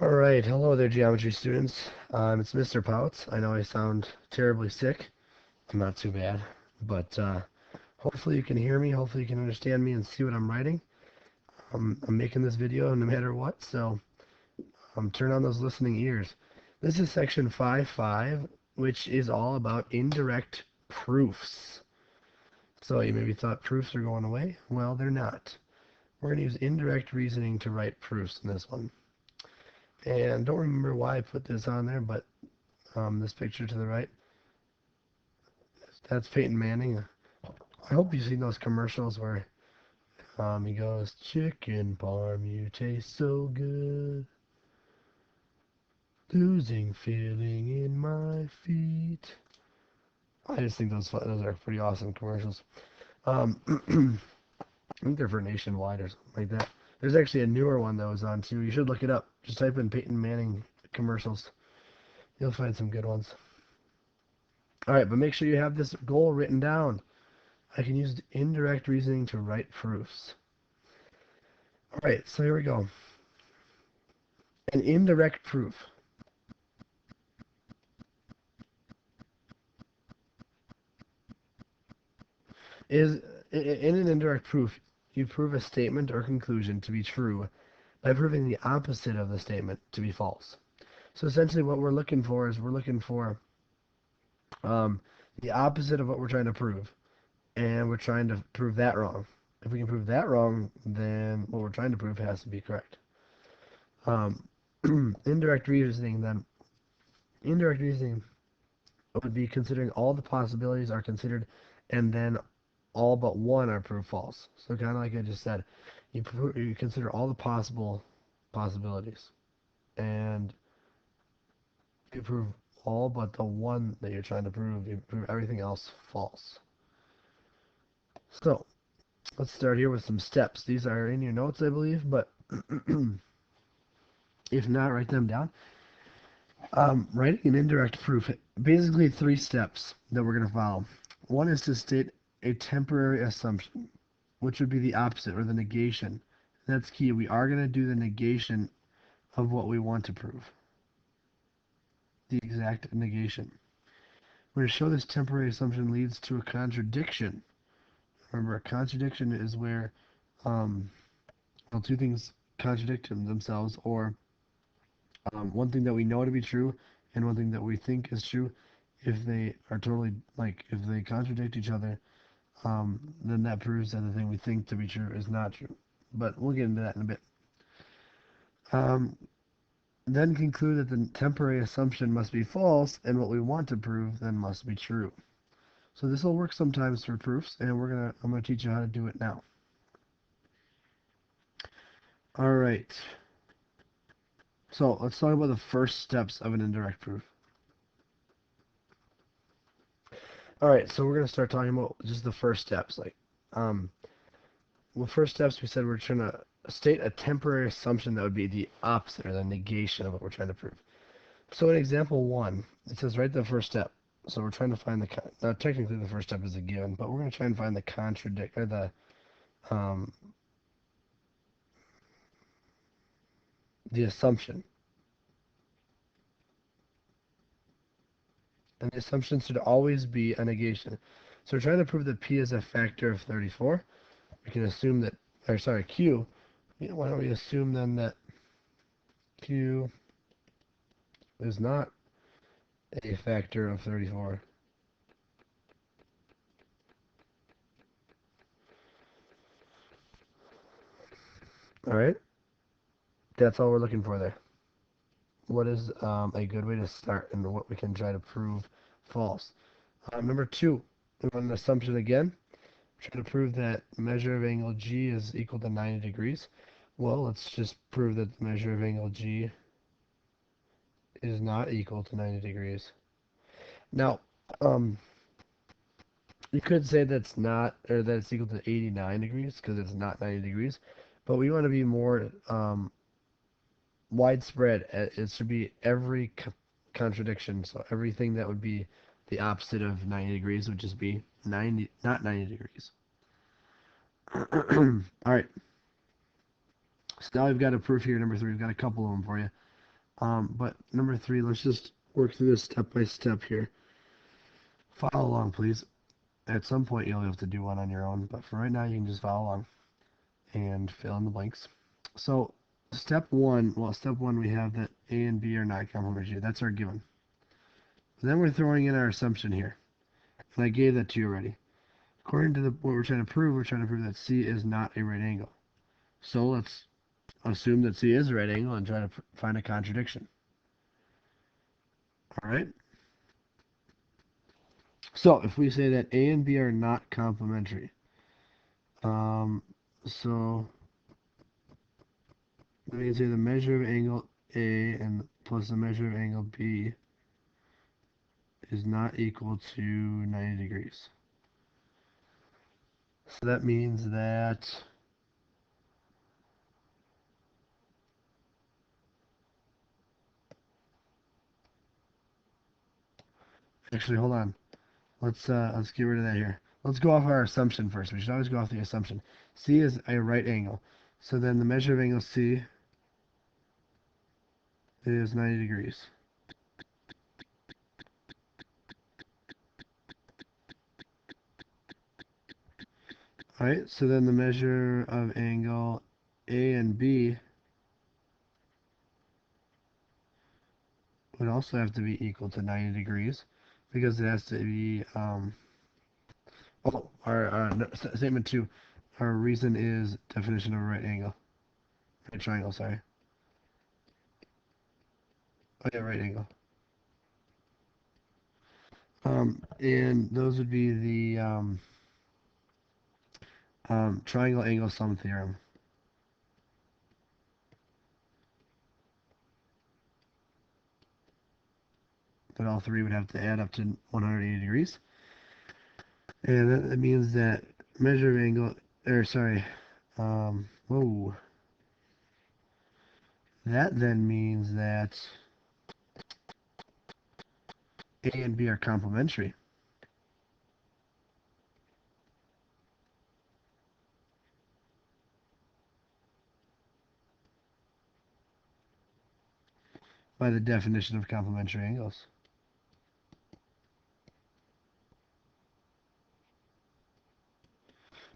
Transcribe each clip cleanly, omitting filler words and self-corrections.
Alright, hello there geometry students. It's Mr. Pouts. I know I sound terribly sick. I'm not too bad, but hopefully you can hear me, hopefully you can understand me and see what I'm writing. I'm making this video no matter what, so turn on those listening ears. This is section 5.5, which is all about indirect proofs. So you maybe thought proofs are going away? Well, they're not. We're going to use indirect reasoning to write proofs in this one. And don't remember why I put this on there, but this picture to the right, that's Peyton Manning. I hope you've seen those commercials where he goes, "Chicken parm, you taste so good, losing feeling in my feet." I just think those are pretty awesome commercials. Um, I think they're for Nationwide or something like that. There's actually a newer one that was on too. You should look it up. Just type in Peyton Manning commercials. You'll find some good ones. All right, but make sure you have this goal written down. I can use indirect reasoning to write proofs. All right, so here we go. An indirect proof is, in an indirect proof, you prove a statement or conclusion to be true by proving the opposite of the statement to be false. So essentially what we're looking for is we're looking for um, the opposite of what we're trying to prove, and we're trying to prove that wrong. If we can prove that wrong, then what we're trying to prove has to be correct. Um, indirect reasoning, then. Indirect reasoning would be considering all the possibilities are considered, and then all but one are proved false. So kind of like I just said, you consider all the possible possibilities, and you prove all but the one that you're trying to prove. You prove everything else false. So let's start here with some steps. These are in your notes, I believe, but if not, write them down. Writing an indirect proof, basically three steps that we're going to follow. One is to state a temporary assumption, which would be the opposite or the negation. That's key. We are going to do the negation of what we want to prove. The exact negation. We're going to show this temporary assumption leads to a contradiction. Remember, a contradiction is where two things contradict themselves, or one thing that we know to be true and one thing that we think is true. If they are totally, like, if they contradict each other, then that proves that the thing we think to be true is not true. But we'll get into that in a bit. Um, then conclude that the temporary assumption must be false, and what we want to prove then must be true. So this will work sometimes for proofs, and I'm gonna teach you how to do it now. All right. So let's talk about the first steps of an indirect proof. All right, so we're gonna start talking about just the first steps. Um, well, first steps we said we're trying to state a temporary assumption that would be the opposite or the negation of what we're trying to prove. So in example one, it says write the first step. So we're trying to find now technically the first step is a given, but we're going to try and find the contradict or um, the assumption. And the assumption should always be a negation. So we're trying to prove that P is a factor of 34. We can assume that, or sorry, Q. Why don't we assume then that Q is not a factor of 34? All right, that's all we're looking for there. What is a good way to start and what we can try to prove false? Number two, we want an assumption again. We're trying to prove that the measure of angle G is equal to 90 degrees. Well, let's just prove that the measure of angle G is not equal to 90 degrees. Now, um, you could say that's not, or that it's equal to 89 degrees because it's not 90 degrees, but we want to be more widespread. It should be every contradiction, so everything that would be the opposite of 90 degrees would just be 90, not 90 degrees. All right. So now we've got a proof here, number three. We've got a couple of them for you. But number three, let's just work through this step by step here. Follow along, please. At some point, you'll have to do one on your own, but for right now, you can just follow along and fill in the blanks. So, step one, we have that A and B are not complementary. That's our given. Then we're throwing in our assumption here. And I gave that to you already. According to what we're trying to prove that C is not a right angle. So let's assume that C is a right angle and try to find a contradiction. All right? So if we say that A and B are not complementary, so we can say the measure of angle A and plus the measure of angle B is not equal to 90 degrees. So that means that actually hold on. Let's get rid of that here. Let's go off our assumption first. We should always go off the assumption. C is a right angle. So then the measure of angle C is 90 degrees. Alright, so then the measure of angle A and B would also have to be equal to 90 degrees because it has to be, no, statement two, our reason is definition of a right angle. Right triangle, sorry. Oh yeah, right angle. And those would be the triangle angle sum theorem. But all three would have to add up to 180 degrees. And that means that measure of angle, or sorry, whoa. That then means that A and B are complementary. By the definition of complementary angles.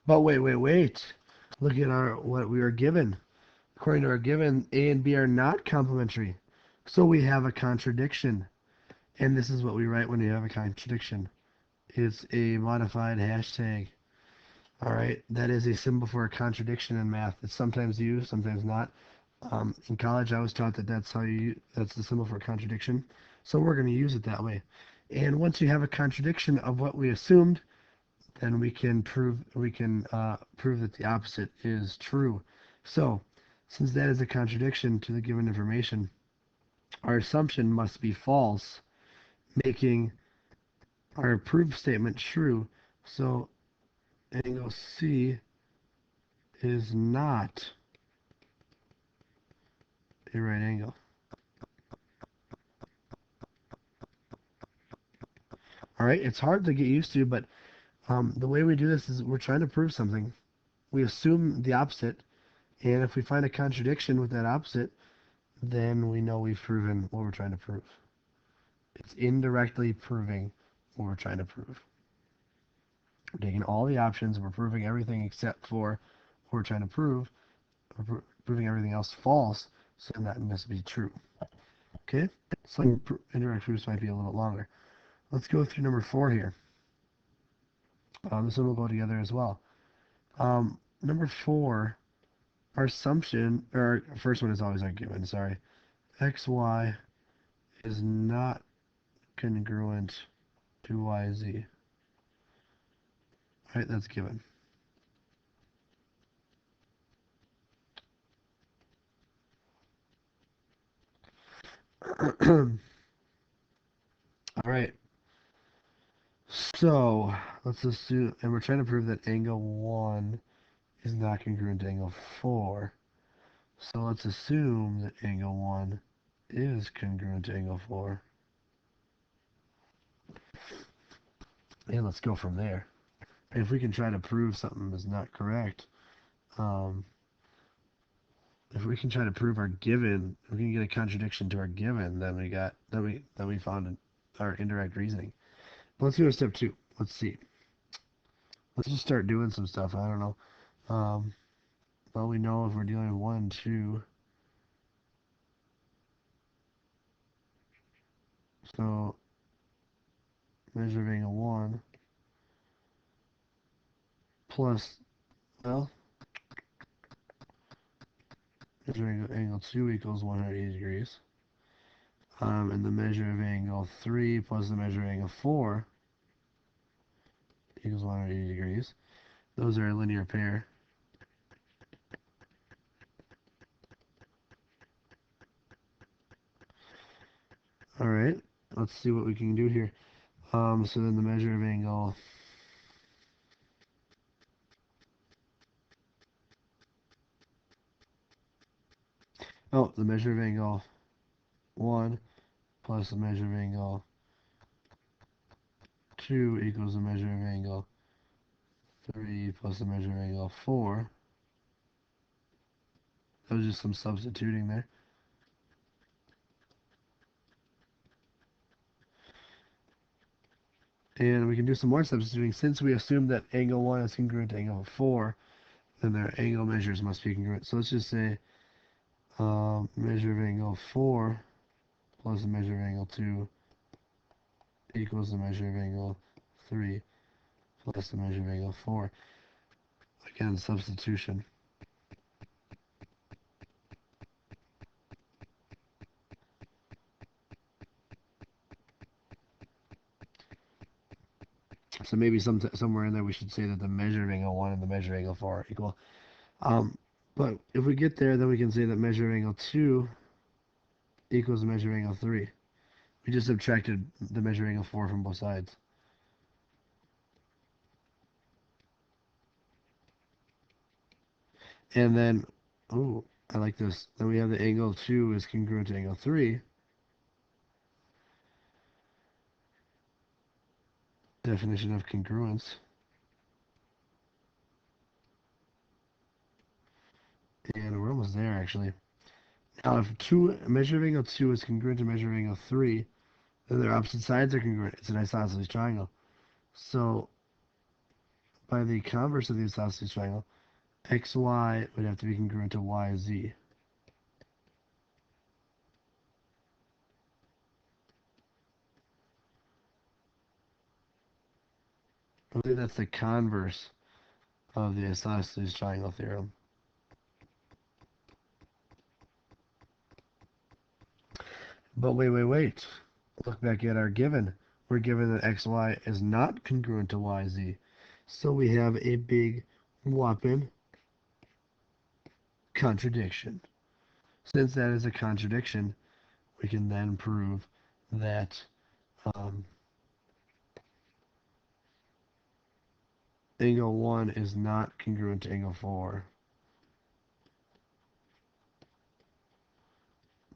But wait. Look at what we are given. According to our given, A and B are not complementary. So we have a contradiction. And this is what we write when we have a contradiction. It's a modified hashtag. Alright, that is a symbol for a contradiction in math. It's sometimes used, sometimes not. In college, I was taught that that's the symbol for a contradiction. So we're going to use it that way. And once you have a contradiction of what we assumed, then we can prove that the opposite is true. So, since that is a contradiction to the given information, our assumption must be false, making our proof statement true. So, angle C is not a right angle. All right, it's hard to get used to, but the way we do this is we're trying to prove something. We assume the opposite, and if we find a contradiction with that opposite, then we know we've proven what we're trying to prove. It's indirectly proving what we're trying to prove. We're taking all the options, we're proving everything except for what we're trying to prove. We're proving everything else false, so that must be true. Okay? So indirect proofs might be a little longer. Let's go through number 4 here. This one will go together as well. Number 4, our assumption, or our first one is always our given, sorry. XY is not congruent to YZ. Alright, that's given. Alright, so let's assume, and we're trying to prove that angle 1 is not congruent to angle 4. So let's assume that angle 1 is congruent to angle 4. And let's go from there. If we can try to prove something is not correct, if we can try to prove our given, if we can get a contradiction to our given, then we found our indirect reasoning. But let's go to step 2. Let's see. Let's just start doing some stuff. I don't know. Well, we know if we're dealing with 1 and 2. So measure of angle 1 plus, well, measure of angle 2 equals 180 degrees. And the measure of angle 3 plus the measure of angle 4 equals 180 degrees. Those are a linear pair. Alright, let's see what we can do here. So then the measure of angle, the measure of angle 1 plus the measure of angle 2 equals the measure of angle 3 plus the measure of angle 4. That was just some substituting there. And we can do some more substituting. Since we assume that angle 1 is congruent to angle 4, then their angle measures must be congruent. So let's just say measure of angle 4 plus the measure of angle 2 equals the measure of angle 3 plus the measure of angle 4. Again, substitution. So maybe somewhere in there we should say that the measure of angle 1 and the measure of angle 4 are equal. But if we get there, then we can say that measure of angle 2 equals the measure of angle 3. We just subtracted the measure of angle 4 from both sides. And then, oh, I like this. Then we have the angle 2 is congruent to angle 3. Definition of congruence. And we're almost there, actually. Now, if measure of angle 2 is congruent to measure of angle 3, then their opposite sides are congruent. It's an isosceles triangle. So, by the converse of the isosceles triangle, xy would have to be congruent to yz. I believe that's the converse of the isosceles triangle theorem. But wait. Look back at our given. We're given that xy is not congruent to yz. So we have a big whopping contradiction. Since that is a contradiction, we can then prove that angle 1 is not congruent to angle 4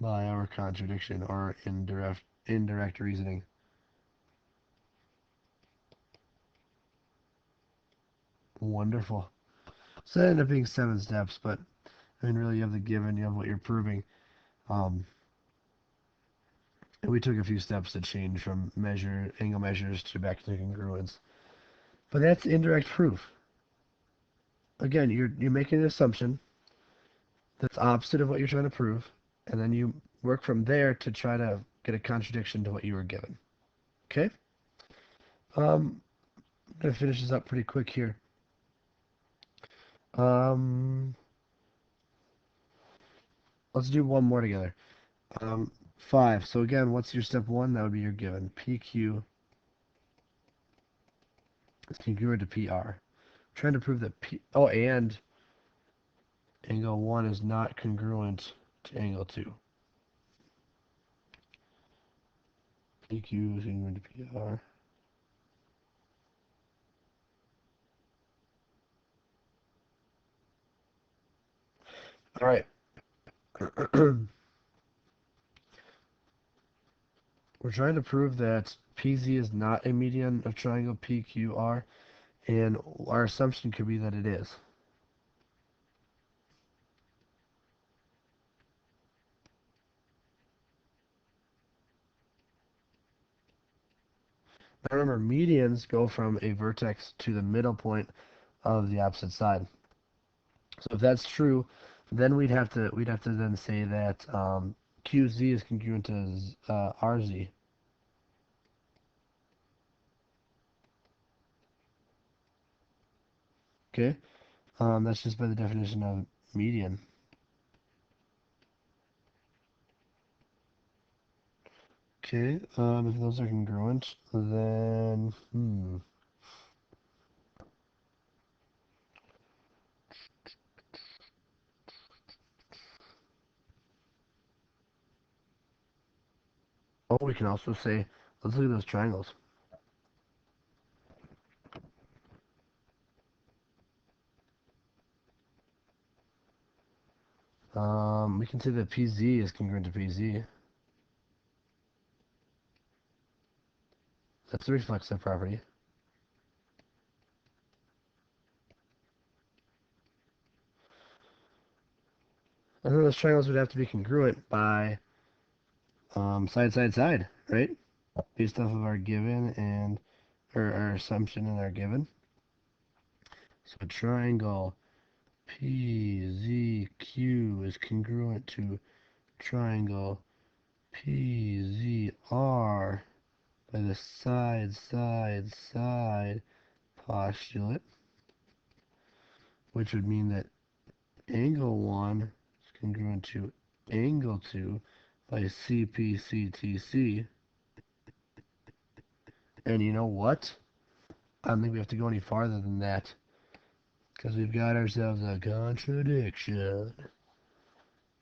by our contradiction or indirect reasoning. Wonderful. So that ended up being 7 steps, but I mean, really, you have the given, you have what you're proving. And we took a few steps to change from angle measures to back to congruence. But that's indirect proof. Again, you're making an assumption that's opposite of what you're trying to prove, and then you work from there to try to get a contradiction to what you were given. Okay? I'm going to finish this up pretty quick here. Let's do one more together. 5. So again, what's your step 1? That would be your given. PQ is congruent to PR. Trying to prove that and angle 1 is not congruent to angle 2. PQ is congruent to PR. All right. We're trying to prove that PZ is not a median of triangle PQR, and our assumption could be that it is. Now remember, medians go from a vertex to the middle point of the opposite side. So if that's true, then we'd have to then say that QZ is congruent to RZ. Okay, that's just by the definition of median. Okay, if those are congruent, then oh, we can also say, let's look at those triangles. We can say that PZ is congruent to PZ. That's the reflexive property. And then those triangles would have to be congruent by side, side, side, right? Based off of our given and or our assumption in our given. So triangle PZQ is congruent to triangle PZR by the side, side, side postulate, which would mean that angle 1 is congruent to angle 2 by CPCTC. And you know what? I don't think we have to go any farther than that, because we've got ourselves a contradiction.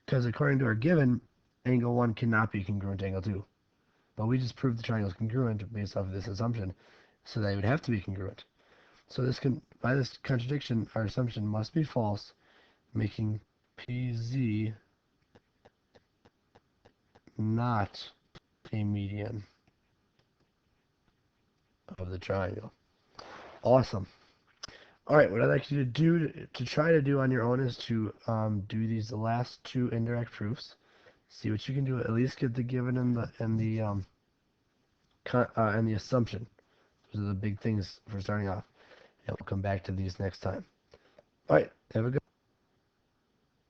Because according to our given, angle 1 cannot be congruent to angle 2. But we just proved the triangle is congruent based off of this assumption, so they would have to be congruent. So by this contradiction, our assumption must be false, making PZ not a median of the triangle. Awesome. All right, what I'd like you to do to try to do on your own is to do these last two indirect proofs. See what you can do. At least get the given and the assumption. Those are the big things for starting off. And we'll come back to these next time. All right, have a good.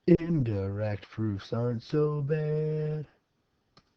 Indirect proofs aren't so bad.